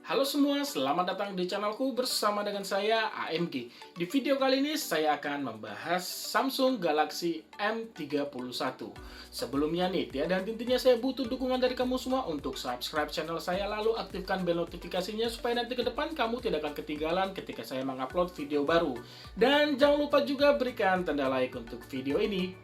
Halo semua, selamat datang di channelku bersama dengan saya AMG. Di video kali ini saya akan membahas Samsung Galaxy M31. Sebelumnya nih, tiada henti-hentinya saya butuh dukungan dari kamu semua untuk subscribe channel saya lalu aktifkan bel notifikasinya supaya nanti ke depan kamu tidak akan ketinggalan ketika saya mengupload video baru. Dan jangan lupa juga berikan tanda like untuk video ini.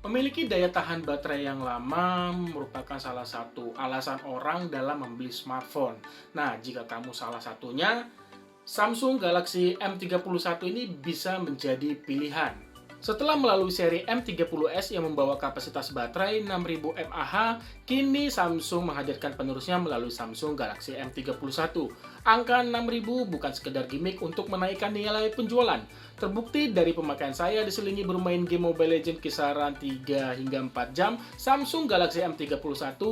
Memiliki daya tahan baterai yang lama merupakan salah satu alasan orang dalam membeli smartphone. Nah, jika kamu salah satunya, Samsung Galaxy M31 ini bisa menjadi pilihan. Setelah melalui seri M30s yang membawa kapasitas baterai 6000 mAh, kini Samsung menghadirkan penerusnya melalui Samsung Galaxy M31. Angka 6000 bukan sekedar gimmick untuk menaikkan nilai penjualan. Terbukti dari pemakaian saya diselingi bermain game Mobile Legends kisaran 3 hingga 4 jam, Samsung Galaxy M31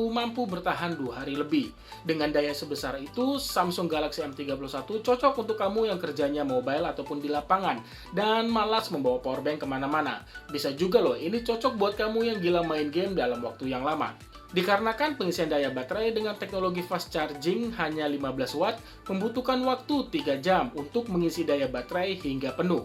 mampu bertahan 2 hari lebih. Dengan daya sebesar itu, Samsung Galaxy M31 cocok untuk kamu yang kerjanya mobile ataupun di lapangan dan malas membawa powerbank kemana-mana. Bisa juga loh, ini cocok buat kamu yang gila main game dalam waktu yang lama. Dikarenakan pengisian daya baterai dengan teknologi fast charging hanya 15 watt, membutuhkan waktu 3 jam untuk mengisi daya baterai hingga penuh.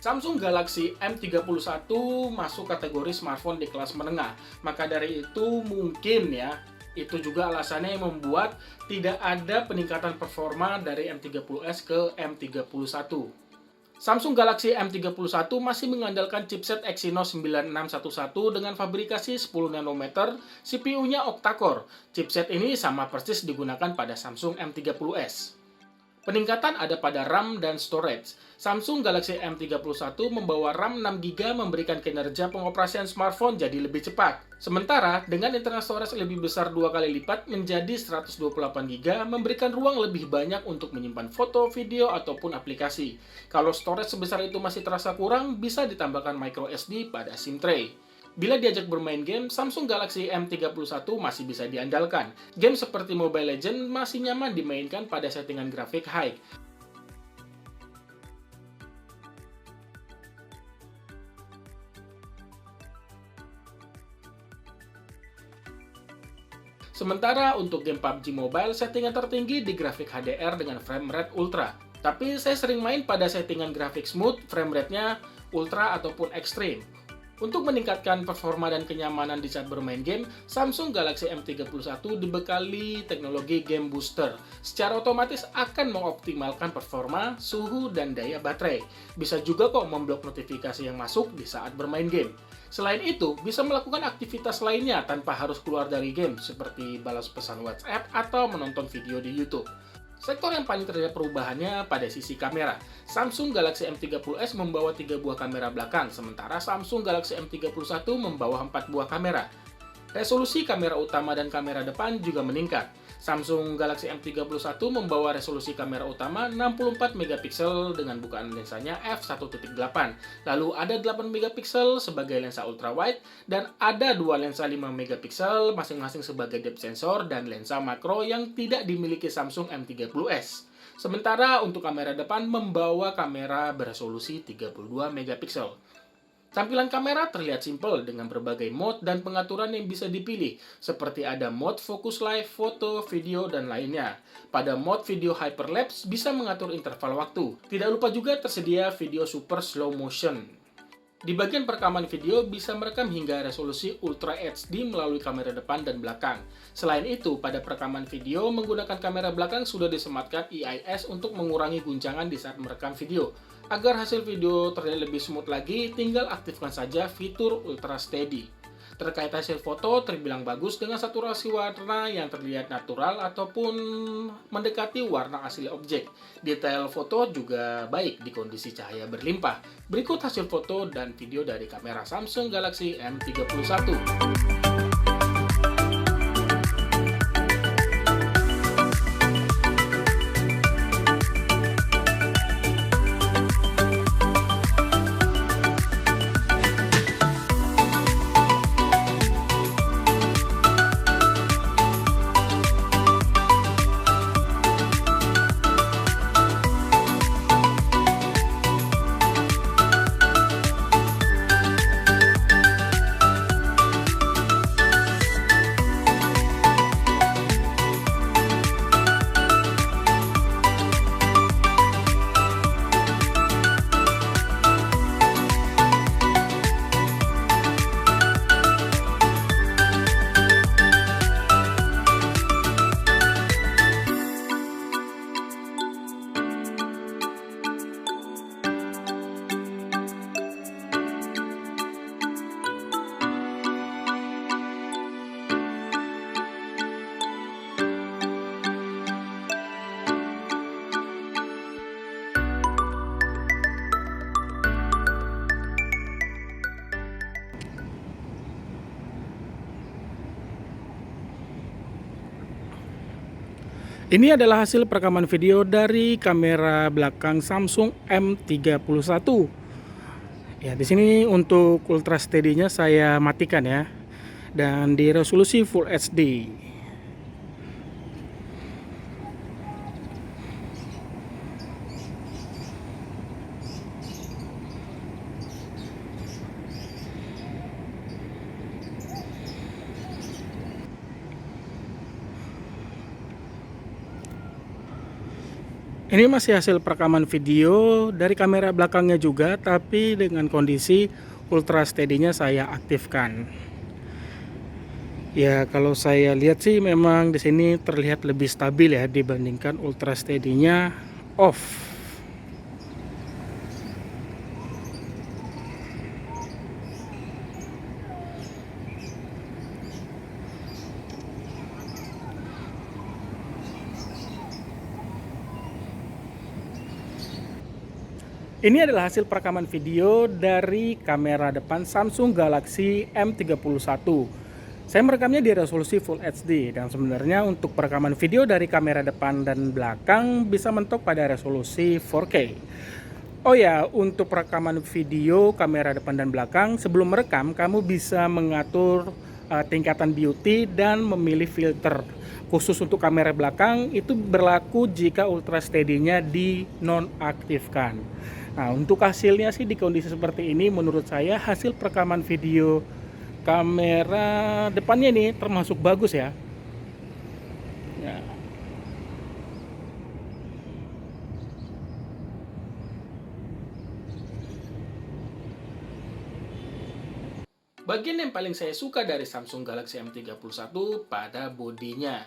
Samsung Galaxy M31 masuk kategori smartphone di kelas menengah, maka dari itu mungkin ya, itu juga alasannya yang membuat tidak ada peningkatan performa dari M30s ke M31. Samsung Galaxy M31 masih mengandalkan chipset Exynos 9611 dengan fabrikasi 10 nanometer, CPU-nya octa-core. Chipset ini sama persis digunakan pada Samsung M30s. Peningkatan ada pada RAM dan storage. Samsung Galaxy M31 membawa RAM 6GB memberikan kinerja pengoperasian smartphone jadi lebih cepat. Sementara, dengan internal storage lebih besar 2 kali lipat menjadi 128GB memberikan ruang lebih banyak untuk menyimpan foto, video, ataupun aplikasi. Kalau storage sebesar itu masih terasa kurang, bisa ditambahkan microSD pada SIM tray. Bila diajak bermain game, Samsung Galaxy M31 masih bisa diandalkan. Game seperti Mobile Legends masih nyaman dimainkan pada settingan grafik high. Sementara untuk game PUBG Mobile, settingan tertinggi di grafik HDR dengan frame rate ultra. Tapi saya sering main pada settingan grafik smooth, frame rate-nya ultra ataupun ekstrim. Untuk meningkatkan performa dan kenyamanan di saat bermain game, Samsung Galaxy M31 dibekali teknologi Game Booster. Secara otomatis akan mengoptimalkan performa, suhu, dan daya baterai. Bisa juga kok memblok notifikasi yang masuk di saat bermain game. Selain itu, bisa melakukan aktivitas lainnya tanpa harus keluar dari game, seperti balas pesan WhatsApp atau menonton video di YouTube. Sektor yang paling terlihat perubahannya pada sisi kamera. Samsung Galaxy M30s membawa 3 buah kamera belakang, sementara Samsung Galaxy M31 membawa 4 buah kamera. Resolusi kamera utama dan kamera depan juga meningkat. Samsung Galaxy M31 membawa resolusi kamera utama 64 megapiksel dengan bukaan lensanya f1.8. Lalu ada 8 megapiksel sebagai lensa ultrawide dan ada dua lensa 5 megapiksel masing-masing sebagai depth sensor dan lensa makro yang tidak dimiliki Samsung M30s. Sementara untuk kamera depan membawa kamera beresolusi 32 megapiksel. Tampilan kamera terlihat simpel dengan berbagai mode dan pengaturan yang bisa dipilih, seperti ada mode fokus live, foto, video, dan lainnya. Pada mode video hyperlapse bisa mengatur interval waktu. Tidak lupa juga tersedia video super slow motion. Di bagian perekaman video bisa merekam hingga resolusi Ultra HD melalui kamera depan dan belakang. Selain itu, pada perekaman video menggunakan kamera belakang sudah disematkan EIS untuk mengurangi guncangan di saat merekam video. Agar hasil video terlihat lebih smooth lagi, tinggal aktifkan saja fitur Ultra Steady. Terkait hasil foto, terbilang bagus dengan saturasi warna yang terlihat natural ataupun mendekati warna asli objek. Detail foto juga baik di kondisi cahaya berlimpah. Berikut hasil foto dan video dari kamera Samsung Galaxy M31. Ini adalah hasil perekaman video dari kamera belakang Samsung M31. Ya, di sini untuk ultra steady-nya saya matikan ya. Dan di resolusi Full HD. Ini masih hasil perekaman video dari kamera belakangnya juga, tapi dengan kondisi ultra steady-nya saya aktifkan. Ya, kalau saya lihat sih memang di sini terlihat lebih stabil ya dibandingkan ultra steady-nya off. Ini adalah hasil perekaman video dari kamera depan Samsung Galaxy M31. Saya merekamnya di resolusi Full HD, dan sebenarnya untuk perekaman video dari kamera depan dan belakang bisa mentok pada resolusi 4K. Oh ya, untuk perekaman video kamera depan dan belakang, sebelum merekam kamu bisa mengatur tingkatan beauty dan memilih filter. Khusus untuk kamera belakang itu berlaku jika ultra steady-nya dinonaktifkan. Nah, untuk hasilnya sih di kondisi seperti ini menurut saya hasil perekaman video kamera depannya ini termasuk bagus ya. Ya. Bagian yang paling saya suka dari Samsung Galaxy M31 pada bodinya.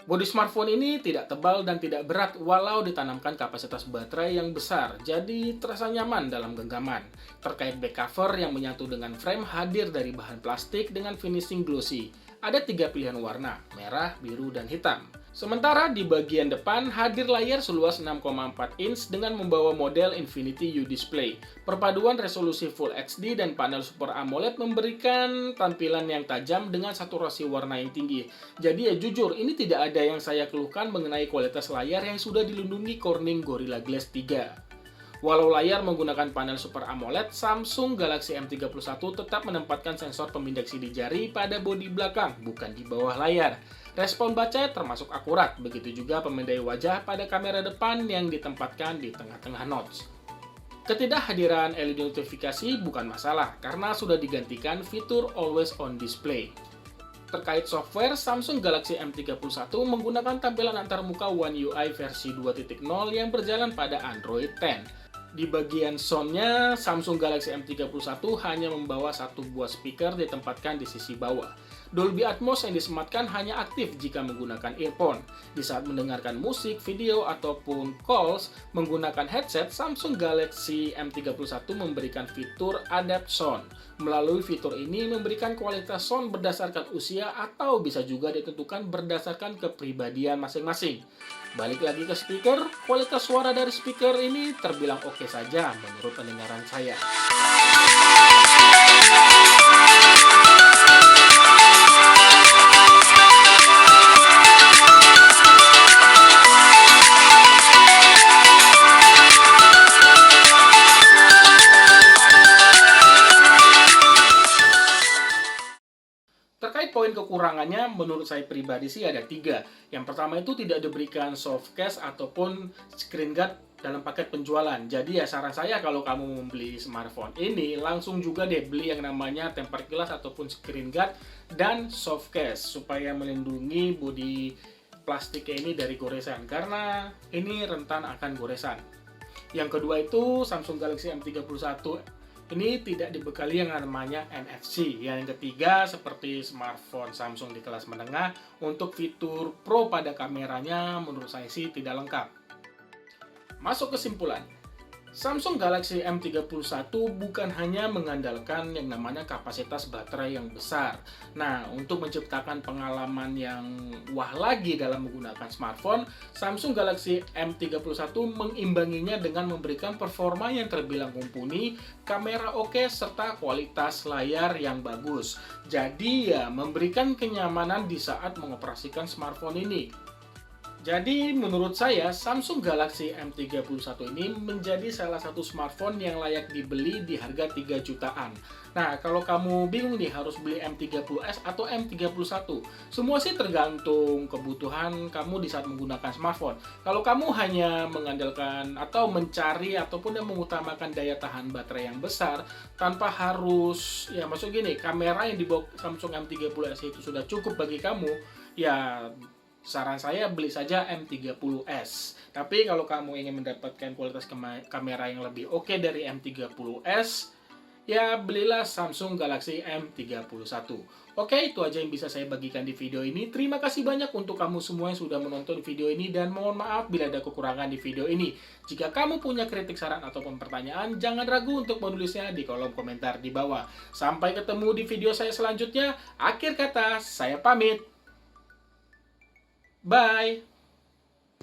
Bodi smartphone ini tidak tebal dan tidak berat walau ditanamkan kapasitas baterai yang besar, jadi terasa nyaman dalam genggaman. Terkait back cover yang menyatu dengan frame hadir dari bahan plastik dengan finishing glossy. Ada 3 pilihan warna, merah, biru, dan hitam. Sementara di bagian depan hadir layar seluas 6,4 inch dengan membawa model Infinity U Display. Perpaduan resolusi Full HD dan panel Super AMOLED memberikan tampilan yang tajam dengan saturasi warna yang tinggi. Jadi ya jujur, ini tidak ada yang saya keluhkan mengenai kualitas layar yang sudah dilindungi Corning Gorilla Glass 3. Walau layar menggunakan panel Super AMOLED, Samsung Galaxy M31 tetap menempatkan sensor pemindai sidik jari pada bodi belakang, bukan di bawah layar. Respon baca termasuk akurat, begitu juga pemindai wajah pada kamera depan yang ditempatkan di tengah-tengah notch. Ketidakhadiran LED notifikasi bukan masalah, karena sudah digantikan fitur Always On Display. Terkait software, Samsung Galaxy M31 menggunakan tampilan antarmuka One UI versi 2.0 yang berjalan pada Android 10. Di bagian soundnya, Samsung Galaxy M31 hanya membawa satu buah speaker ditempatkan di sisi bawah. Dolby Atmos yang disematkan hanya aktif jika menggunakan earphone. Di saat mendengarkan musik, video, ataupun calls menggunakan headset, Samsung Galaxy M31 memberikan fitur Adapt Sound. Melalui fitur ini memberikan kualitas sound berdasarkan usia atau bisa juga ditentukan berdasarkan kepribadian masing-masing. Balik lagi ke speaker, kualitas suara dari speaker ini terbilang oke saja menurut pendengaran saya. Terkait poin kekurangannya, menurut saya pribadi sih ada 3. Yang pertama itu tidak diberikan soft case ataupun screen guard dalam paket penjualan. Jadi ya saran saya kalau kamu membeli smartphone ini, langsung juga deh beli yang namanya tempered glass ataupun screen guard dan soft case supaya melindungi bodi plastiknya ini dari goresan, karena ini rentan akan goresan. Yang kedua itu Samsung Galaxy M31 ini tidak dibekali yang namanya NFC. Yang ketiga, seperti smartphone Samsung di kelas menengah, untuk fitur Pro pada kameranya menurut saya sih tidak lengkap. Masuk kesimpulan, Samsung Galaxy M31 bukan hanya mengandalkan yang namanya kapasitas baterai yang besar. Nah, untuk menciptakan pengalaman yang wah lagi dalam menggunakan smartphone, Samsung Galaxy M31 mengimbanginya dengan memberikan performa yang terbilang mumpuni, kamera oke, serta kualitas layar yang bagus. Jadi ya, memberikan kenyamanan di saat mengoperasikan smartphone ini. Jadi menurut saya Samsung Galaxy M31 ini menjadi salah satu smartphone yang layak dibeli di harga 3 jutaan. Nah, kalau kamu bingung nih harus beli M30s atau M31, semua sih tergantung kebutuhan kamu di saat menggunakan smartphone. Kalau kamu hanya mengandalkan atau mencari ataupun yang mengutamakan daya tahan baterai yang besar tanpa harus ya maksud gini, kamera yang dibawa Samsung M30s itu sudah cukup bagi kamu, ya saran saya beli saja M30s. Tapi kalau kamu ingin mendapatkan kualitas kamera yang lebih oke dari M30s, ya belilah Samsung Galaxy M31. Oke, itu aja yang bisa saya bagikan di video ini. Terima kasih banyak untuk kamu semua yang sudah menonton video ini, dan mohon maaf bila ada kekurangan di video ini. Jika kamu punya kritik, saran, ataupun pertanyaan, jangan ragu untuk menulisnya di kolom komentar di bawah. Sampai ketemu di video saya selanjutnya. Akhir kata, saya pamit. Bye!